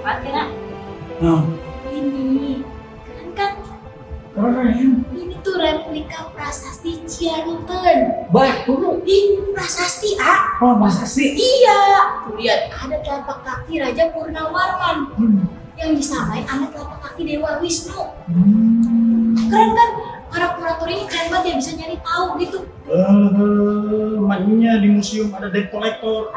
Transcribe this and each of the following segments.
banget ya nak. Nah, Ini kan keren. ini tuh replika prasasti Cianjur. Betul. Ini prasasti ah. Oh, masa sih? Iya. Tuh lihat ada telapak kaki Raja Purnawarman yang disamain sama telapak kaki Dewa Wisnu. Keren kan? Para kurator ini keren banget ya, bisa nyari tahu gitu. Makanya di museum ada debt collector.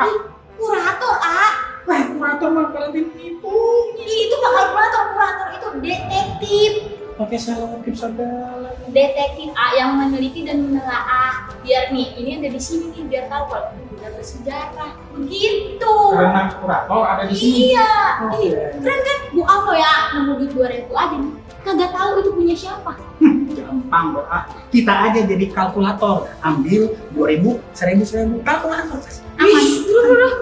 Kurator ah. Wah, kurator mah kalian itu. Itu bakal kurator itu detektif. Pakai selotip segala. Detektif A yang meneliti dan menelaah. Biar nih, ini ada di sini nih, biar tahu kalau itu benda bersejarah. Begitu. Karena kurator ada di sini. Iya. Oke. Ini keren kan? Bu Alno ya, nemu duit 2.000 aja nih. Kagak tahu itu punya siapa. Gampang bro. Kita aja jadi kalkulator. Ambil 2.000, 1.000. Kalkulator. Aman. Udah.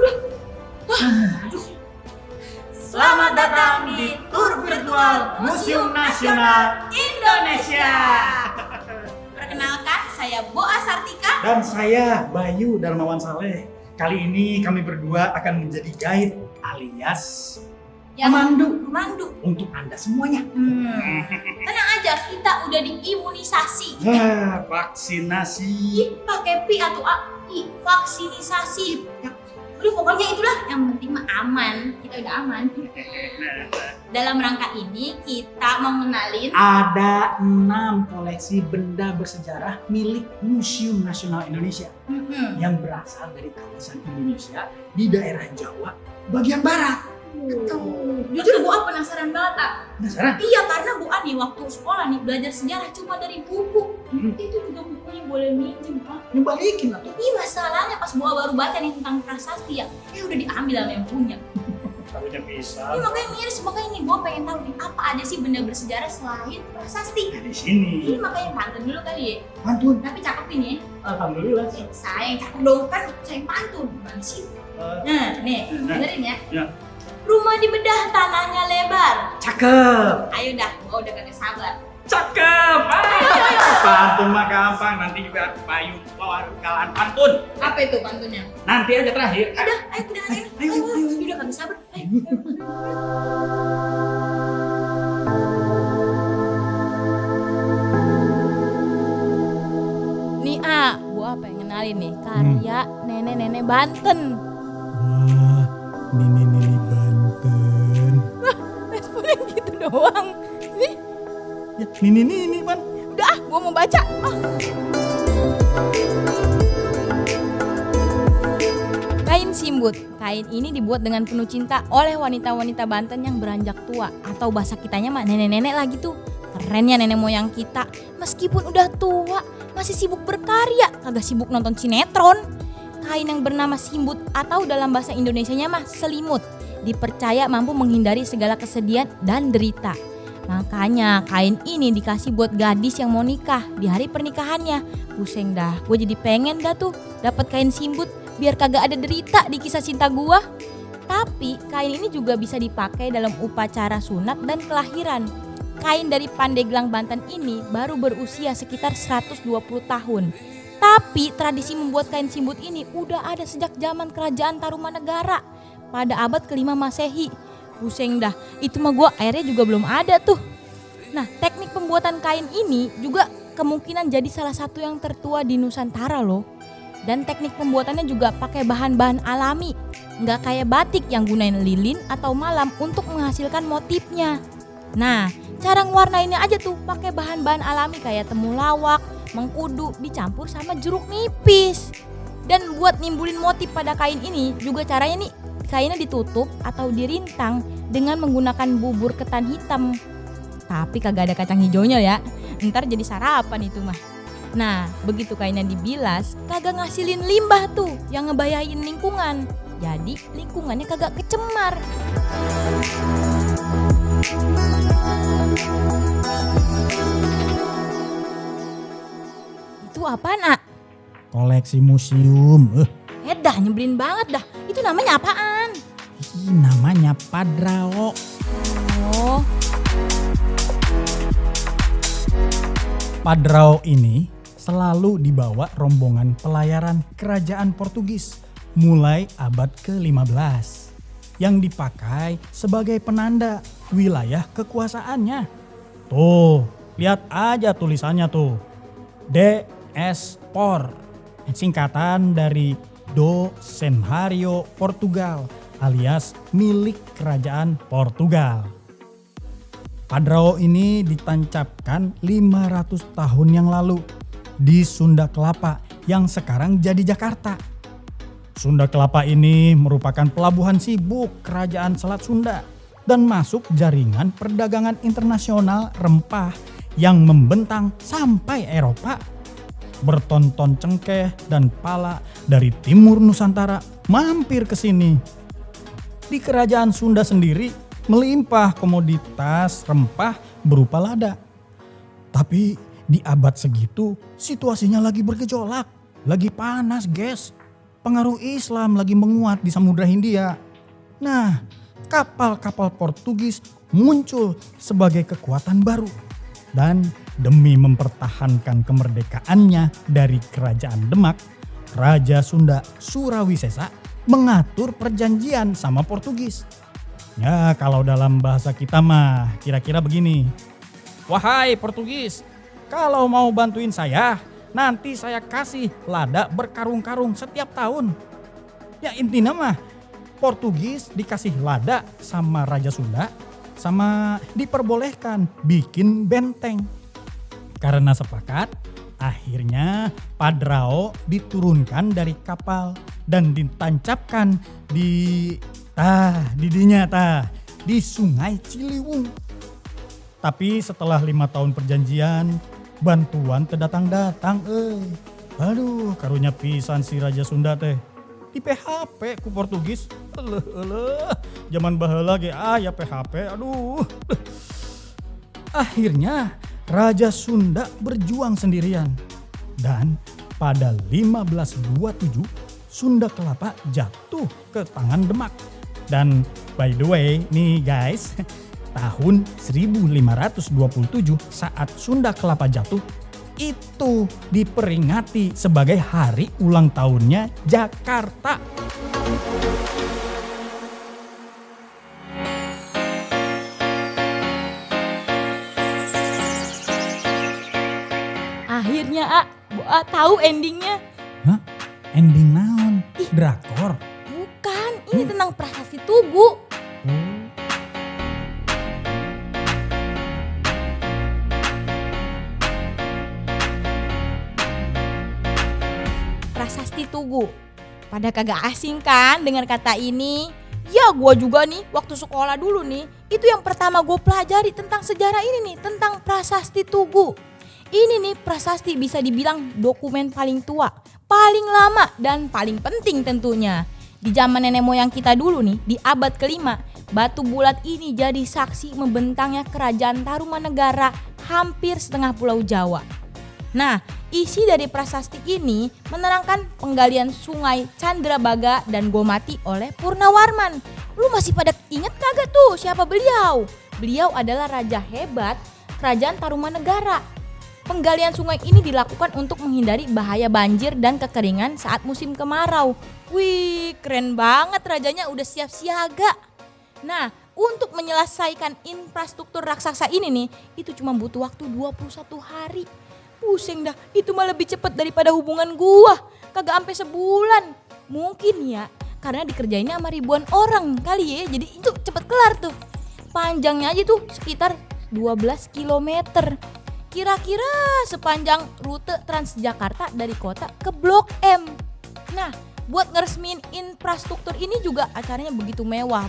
Selamat datang di tur virtual Museum Nasional Indonesia. Perkenalkan, saya Boa Sartika. Dan saya Bayu Darmawan Saleh. Kali ini kami berdua akan menjadi guide alias pemandu untuk Anda semuanya. Tenang aja, kita udah diimunisasi. Vaksinasi. Pakai P atau A, I, vaksinisasi. Udah pokoknya itulah, yang penting mah aman. Kita udah aman. Dalam rangka ini kita mau ngenalin Ada 6 koleksi benda bersejarah milik Museum Nasional Indonesia yang berasal dari kawasan Indonesia di daerah Jawa bagian barat. Jujur Bu A penasaran banget ah. Penasaran? Iya, karena Bu A nih waktu sekolah nih belajar sejarah cuma dari buku. Itu juga bukunya boleh minjem ah. Ngebalikin atau? Ini masalahnya pas Bu A baru baca nih tentang prasasti ya, udah diambil sama yang punya. Taruhnya bisa. Ini makanya miris, makanya nih gua pengen tahu nih apa aja sih benda bersejarah selain prasasti. Di sini. Ini makanya pantun dulu kali ya. Pantun. Tapi cakep ini ya. Alhamdulillah. Saya yang cakep dong, kan saya yang pantun. Gimana sih? Nah, nih, dengerin ya. Ya. Rumah dibedah, tanahnya lebar. Cakep. Ayo dah, gua udah kagak sabar. Cakep. Pantun mah gampang. Nanti juga Bayu bawa galan pantun. Apa itu pantunnya? Nanti aja terakhir. Udah, ayo kita dengerin. Ayo. Udah kagak sabar. Ayo. Nih gua pengen kenalin nih karya nenek-nenek Banten. Wah, Nini Banten. Responnya gitu doang. Nih, Ya, Nini Ban. udah gua mau baca. Kain simbut. Kain ini dibuat dengan penuh cinta oleh wanita-wanita Banten yang beranjak tua, atau bahasa kitanya mah nenek-nenek lagi tuh. Keren ya nenek moyang kita. Meskipun udah tua, masih sibuk berkarya, kagak sibuk nonton sinetron. Kain yang bernama simbut atau dalam bahasa Indonesianya mah selimut, dipercaya mampu menghindari segala kesedihan dan derita. Makanya kain ini dikasih buat gadis yang mau nikah di hari pernikahannya. Pusing dah, gue jadi pengen dah tuh dapat kain simbut biar kagak ada derita di kisah cinta gue. Tapi kain ini juga bisa dipakai dalam upacara sunat dan kelahiran. Kain dari Pandeglang Banten ini baru berusia sekitar 120 tahun. Tapi tradisi membuat kain simbut ini udah ada sejak zaman kerajaan Tarumanegara pada abad ke-5 Masehi. Pusing dah, itu mah gua akhirnya juga belum ada tuh. Nah, teknik pembuatan kain ini juga kemungkinan jadi salah satu yang tertua di Nusantara loh. Dan teknik pembuatannya juga pakai bahan-bahan alami, nggak kayak batik yang gunain lilin atau malam untuk menghasilkan motifnya. Nah, cara ngewarnainnya aja tuh pakai bahan-bahan alami kayak temulawak, mengkudu dicampur sama jeruk nipis. Dan buat nimbulin motif pada kain ini juga caranya nih, kainnya ditutup atau dirintang dengan menggunakan bubur ketan hitam. Tapi kagak ada kacang hijaunya ya, ntar jadi sarapan itu mah. Nah, begitu kainnya dibilas, kagak ngasilin limbah tuh yang ngebayain lingkungan. Jadi lingkungannya kagak kecemar. Itu apaan, A? Koleksi museum. Dah nyebelin banget dah. Itu namanya apaan? Namanya Padrao. Oh, Padrao ini selalu dibawa rombongan pelayaran kerajaan Portugis mulai abad ke-15. yang dipakai sebagai penanda wilayah kekuasaannya. Tuh, lihat aja tulisannya tuh. DS-POR, singkatan dari Do Senhorio Portugal alias milik kerajaan Portugal. Padrao ini ditancapkan 500 tahun yang lalu di Sunda Kelapa yang sekarang jadi Jakarta. Sunda Kelapa ini merupakan pelabuhan sibuk kerajaan Selat Sunda dan masuk jaringan perdagangan internasional rempah yang membentang sampai Eropa. Bertonton cengkeh dan pala dari timur Nusantara mampir ke sini. Di kerajaan Sunda sendiri melimpah komoditas rempah berupa lada. Tapi di abad segitu situasinya lagi bergejolak, lagi panas guys. Pengaruh Islam lagi menguat di Samudra Hindia. Nah, kapal-kapal Portugis muncul sebagai kekuatan baru. Dan demi mempertahankan kemerdekaannya dari kerajaan Demak, Raja Sunda Surawisesa mengatur perjanjian sama Portugis. Ya, kalau dalam bahasa kita mah kira-kira begini. Wahai Portugis, kalau mau bantuin saya, nanti saya kasih lada berkarung-karung setiap tahun. Ya intinya mah Portugis dikasih lada sama Raja Sunda, sama diperbolehkan bikin benteng. Karena sepakat, akhirnya Padrao diturunkan dari kapal dan ditancapkan di Sungai Ciliwung. Tapi setelah 5 tahun perjanjian, bantuan teu datang-datang. Aduh, karunya pisan si Raja Sunda teh. Di PHP ku Portugis. Zaman baheula ge ya PHP. Aduh. Akhirnya Raja Sunda berjuang sendirian. Dan pada 1527 Sunda Kelapa jatuh ke tangan Demak. Dan by the way nih guys, tahun 1527 saat Sunda Kelapa jatuh itu diperingati sebagai hari ulang tahunnya Jakarta. Akhirnya tahu endingnya. Hah? Ending naon? Drakor? Bukan, ini tentang prasasti Tugu. Prasasti Tugu. Pada kagak asing kan dengan kata ini? Ya gua juga nih waktu sekolah dulu nih, itu yang pertama gue pelajari tentang sejarah ini nih, tentang prasasti Tugu. Ini nih prasasti bisa dibilang dokumen paling tua, paling lama dan paling penting tentunya. Di zaman nenek moyang kita dulu nih, di abad ke-5, batu bulat ini jadi saksi membentangnya kerajaan Tarumanegara hampir setengah pulau Jawa. Nah, isi dari prasasti ini menerangkan penggalian sungai Candrabaga dan Gomati oleh Purnawarman. Lu masih pada inget kagak tuh siapa beliau? Beliau adalah raja hebat kerajaan Tarumanegara. Penggalian sungai ini dilakukan untuk menghindari bahaya banjir dan kekeringan saat musim kemarau. Wih, keren banget, rajanya udah siap siaga. Nah, untuk menyelesaikan infrastruktur raksasa ini nih, itu cuma butuh waktu 21 hari. Pusing dah, itu mah lebih cepat daripada hubungan gua. Kagak sampai sebulan. Mungkin ya, karena dikerjainnya sama ribuan orang kali ya, jadi itu cepet kelar tuh. Panjangnya aja tuh sekitar 12 kilometer. Kira-kira sepanjang rute Transjakarta dari kota ke Blok M. Nah, buat ngeresmiin infrastruktur ini juga acaranya begitu mewah.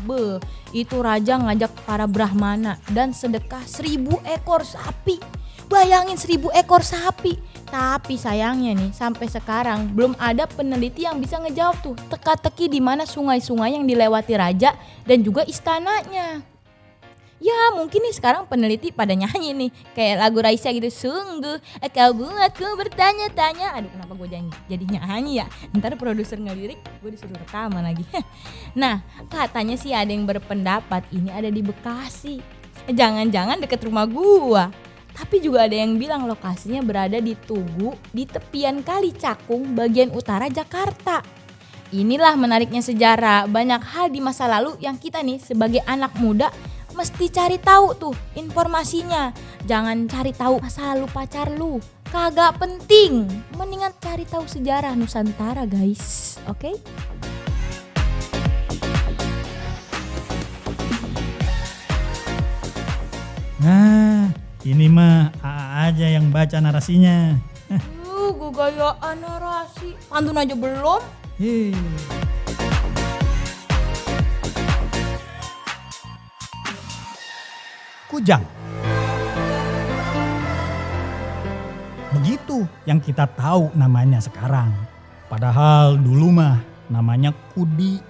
Itu raja ngajak para brahmana dan sedekah 1000 ekor sapi. Bayangin 1000 ekor sapi. Tapi sayangnya nih, sampai sekarang belum ada peneliti yang bisa ngejawab tuh teka-teki di mana sungai-sungai yang dilewati raja dan juga istananya. Ya mungkin nih sekarang peneliti pada nyanyi nih kayak lagu Raisa gitu. Sungguh kau buatku bertanya-tanya. Aduh, kenapa gue jadi nyanyi ya? Ntar produser ngelirik gue disuruh rekaman lagi. Nah, katanya sih ada yang berpendapat ini ada di Bekasi. Jangan-jangan deket rumah gua. Tapi juga ada yang bilang lokasinya berada di Tugu di tepian Kali Cakung bagian utara Jakarta. Inilah menariknya sejarah, banyak hal di masa lalu yang kita nih sebagai anak muda mesti cari tahu tuh informasinya. Jangan cari tahu masa lalu pacar lu, kagak penting. Mendingan cari tahu sejarah Nusantara guys, oke? Nah, ini mah AA aja yang baca narasinya. Gue gayaan narasi, pantun aja belum? Hei. Kujang. Begitu yang kita tahu namanya sekarang. Padahal dulu mah namanya kudi.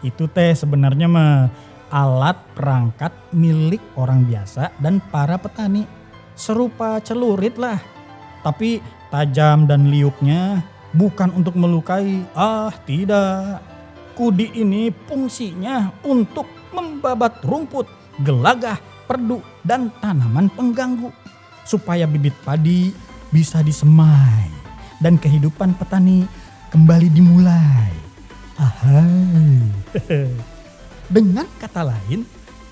Itu teh sebenarnya mah alat perangkat milik orang biasa dan para petani. Serupa celurit lah. Tapi tajam dan liuknya bukan untuk melukai. Tidak. Kudi ini fungsinya untuk membabat rumput, gelagah, perdu, dan tanaman pengganggu. Supaya bibit padi bisa disemai dan kehidupan petani kembali dimulai. Dengan kata lain,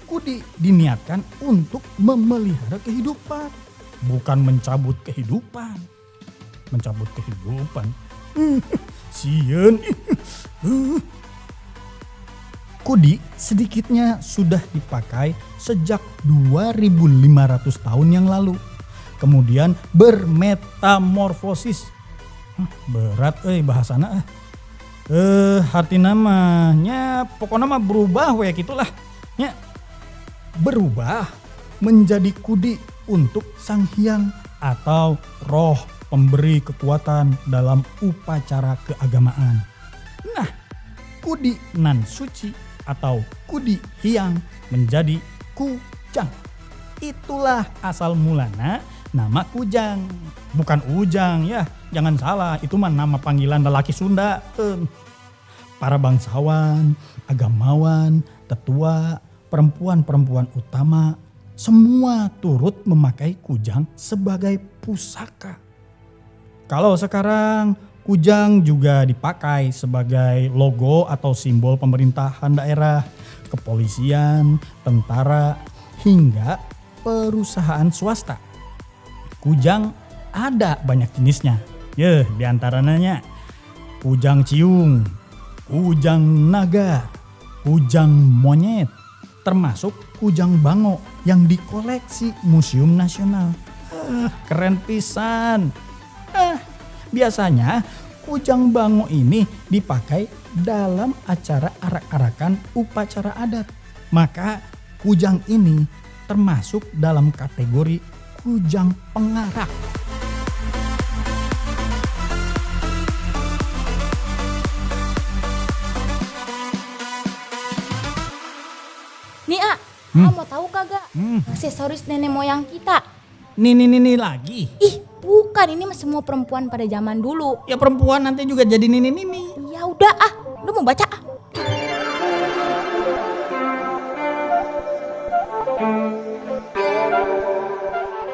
kudi diniatkan untuk memelihara kehidupan, bukan mencabut kehidupan. Mencabut kehidupan. Sieun. Kudi sedikitnya sudah dipakai sejak 2500 tahun yang lalu. Kemudian bermetamorfosis. Berat bahasana. Arti namanya pokoknya mah berubah we gitulah. Ya. Berubah menjadi kudi untuk sang hyang atau roh pemberi kekuatan dalam upacara keagamaan. Nah, kudi nan suci atau kudi hyang menjadi kujang. Itulah asal mulanya nama kujang. Bukan ujang ya, jangan salah, itu mah nama panggilan lelaki Sunda. Para bangsawan, agamawan, tetua, perempuan-perempuan utama, semua turut memakai kujang sebagai pusaka. Kalau sekarang kujang juga dipakai sebagai logo atau simbol pemerintahan daerah, kepolisian, tentara, hingga perusahaan swasta. Kujang ada banyak jenisnya. Diantaranya kujang ciung, kujang naga, kujang monyet, termasuk kujang bango yang dikoleksi Museum Nasional. Keren pisan. Biasanya kujang bango ini dipakai dalam acara arak-arakan upacara adat. Maka kujang ini termasuk dalam kategori kujang pengarak. Nih mau tahu kagak aksesoris nenek moyang kita? Nih lagi. Ih, bukan, ini mah semua perempuan pada zaman dulu. Ya perempuan nanti juga jadi nini. Ya udah lu mau baca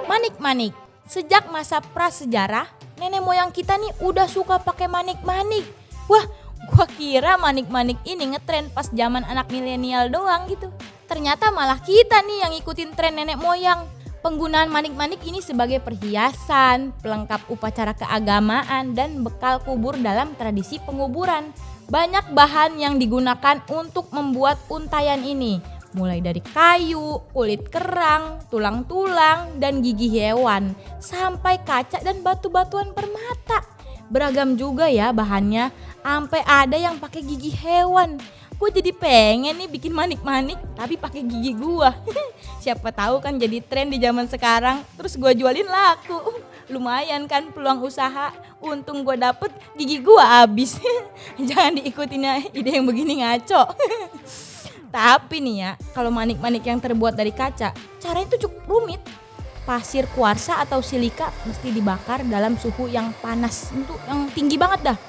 Manik-manik. Sejak masa prasejarah, nenek moyang kita nih udah suka pakai manik-manik. Wah, gua kira manik-manik ini ngetren pas zaman anak milenial doang gitu. Ternyata malah kita nih yang ikutin tren nenek moyang. Penggunaan manik-manik ini sebagai perhiasan, pelengkap upacara keagamaan, dan bekal kubur dalam tradisi penguburan. Banyak bahan yang digunakan untuk membuat untayan ini. Mulai dari kayu, kulit kerang, tulang-tulang, dan gigi hewan, sampai kaca dan batu-batuan permata. Beragam juga ya bahannya, sampai ada yang pakai gigi hewan. Gue jadi pengen nih bikin manik-manik tapi pakai gigi gua. Siapa tahu kan jadi tren di zaman sekarang, terus gua jualin laku. Lumayan kan peluang usaha. Untung gua dapet, gigi gua habis. Jangan diikutin ya ide yang begini ngaco. Tapi nih ya, kalau manik-manik yang terbuat dari kaca, caranya itu cukup rumit. Pasir kuarsa atau silika mesti dibakar dalam suhu yang panas, untuk yang tinggi banget dah.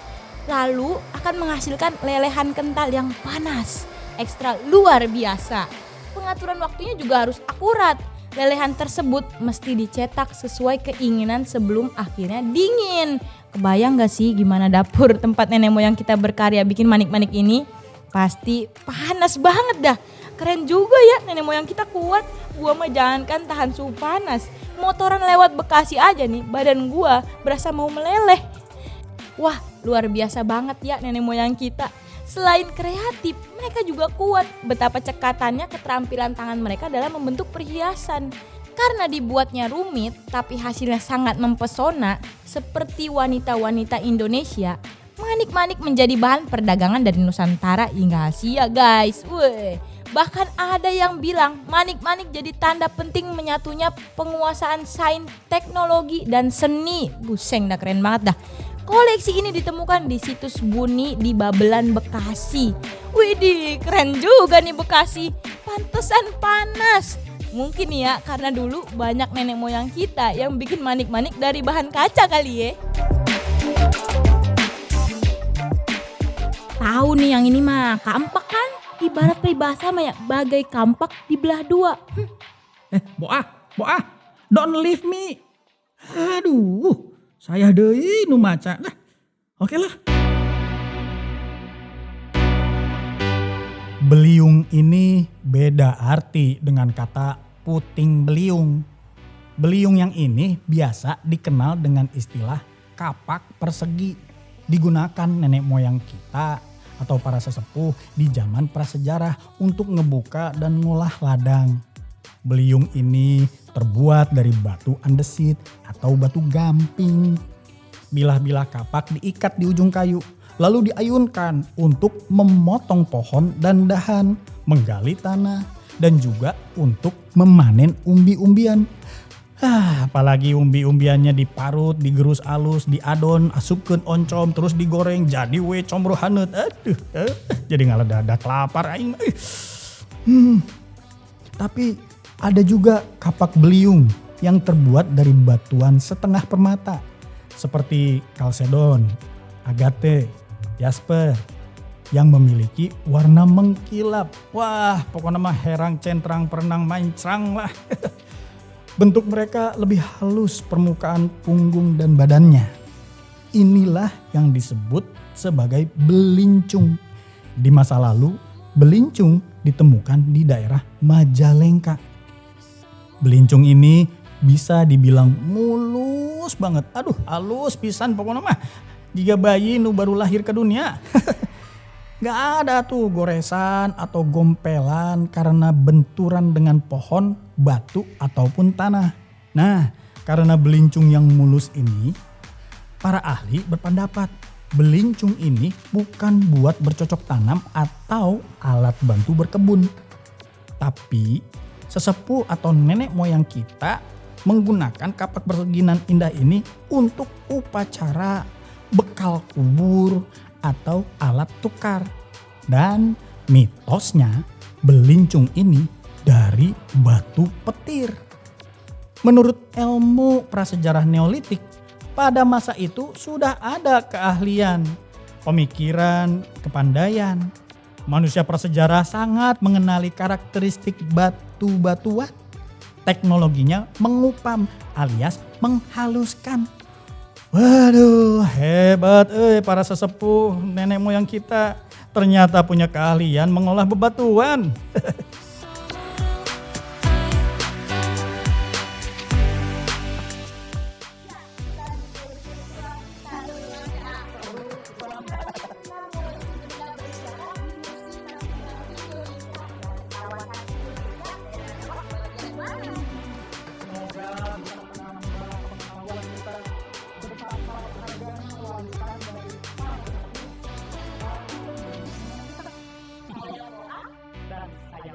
Lalu akan menghasilkan lelehan kental yang panas, ekstra luar biasa. Pengaturan waktunya juga harus akurat. lelehan tersebut mesti dicetak sesuai keinginan sebelum akhirnya dingin. Kebayang gak sih gimana dapur tempat nenek moyang kita berkarya bikin manik-manik ini? Pasti panas banget dah. Keren juga ya nenek moyang kita kuat. Gua mah jangankan tahan suhu panas, motoran lewat Bekasi aja nih badan gua berasa mau meleleh. Wah, luar biasa banget ya nenek moyang kita. Selain kreatif, mereka juga kuat. Betapa cekatannya keterampilan tangan mereka dalam membentuk perhiasan. Karena dibuatnya rumit, tapi hasilnya sangat mempesona, seperti wanita-wanita Indonesia, manik-manik menjadi bahan perdagangan dari Nusantara hingga Asia, guys. Weh, bahkan ada yang bilang manik-manik jadi tanda penting menyatunya penguasaan sains, teknologi, dan seni. Buseng dah, keren banget dah. Koleksi ini ditemukan di situs Buni di Babelan, Bekasi. Widih, keren juga nih Bekasi. Pantesan panas. Mungkin ya karena dulu banyak nenek moyang kita yang bikin manik-manik dari bahan kaca kali ya. Tahu nih yang ini mah, kampak kan? Ibarat peribahasa mah ya, bagai kampak dibelah dua. Boah, don't leave me. Aduh. Saya deui nu maca. Nah, oke lah. Beliung ini beda arti dengan kata puting beliung. Beliung yang ini biasa dikenal dengan istilah kapak persegi. Digunakan nenek moyang kita atau para sesepuh di zaman prasejarah untuk ngebuka dan ngolah ladang. Beliung ini terbuat dari batu andesit atau batu gamping. Bilah-bilah kapak diikat di ujung kayu, lalu diayunkan untuk memotong pohon dan dahan, menggali tanah, dan juga untuk memanen umbi-umbian. Apalagi umbi-umbiannya diparut, digerus alus, diadon, asupkeun oncom, terus digoreng jadi we combro haneut. Jadi ngaledadak lapar aing. Tapi ada juga kapak beliung yang terbuat dari batuan setengah permata seperti kalsedon, agate, jasper yang memiliki warna mengkilap. Wah, pokoknya mah herang centrang perenang maincrang lah. Bentuk mereka lebih halus permukaan punggung dan badannya. Inilah yang disebut sebagai belincung. Di masa lalu, belincung ditemukan di daerah Majalengka. Belincung ini bisa dibilang mulus banget. Aduh, halus pisan pokoknya mah. Jika bayi nu baru lahir ke dunia. Gak ada tuh goresan atau gompelan karena benturan dengan pohon, batu ataupun tanah. Nah, karena belincung yang mulus ini, para ahli berpendapat belincung ini bukan buat bercocok tanam atau alat bantu berkebun. Tapi sesepuh atau nenek moyang kita menggunakan kapak perseginan indah ini untuk upacara, bekal kubur, atau alat tukar. Dan mitosnya belincung ini dari batu petir. Menurut ilmu prasejarah Neolitik, pada masa itu sudah ada keahlian, pemikiran, kepandaian. Manusia prasejarah sangat mengenali karakteristik batu-batuan. Teknologinya mengupam alias menghaluskan. Waduh, hebat para sesepuh nenek moyang kita. Ternyata punya keahlian mengolah bebatuan. Dan saya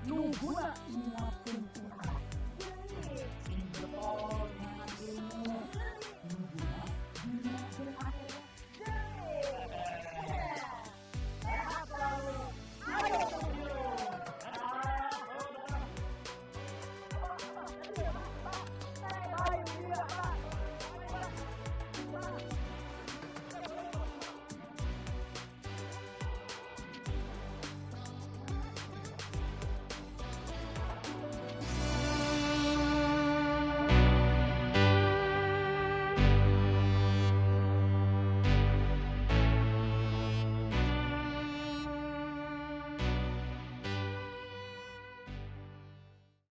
Nuhuna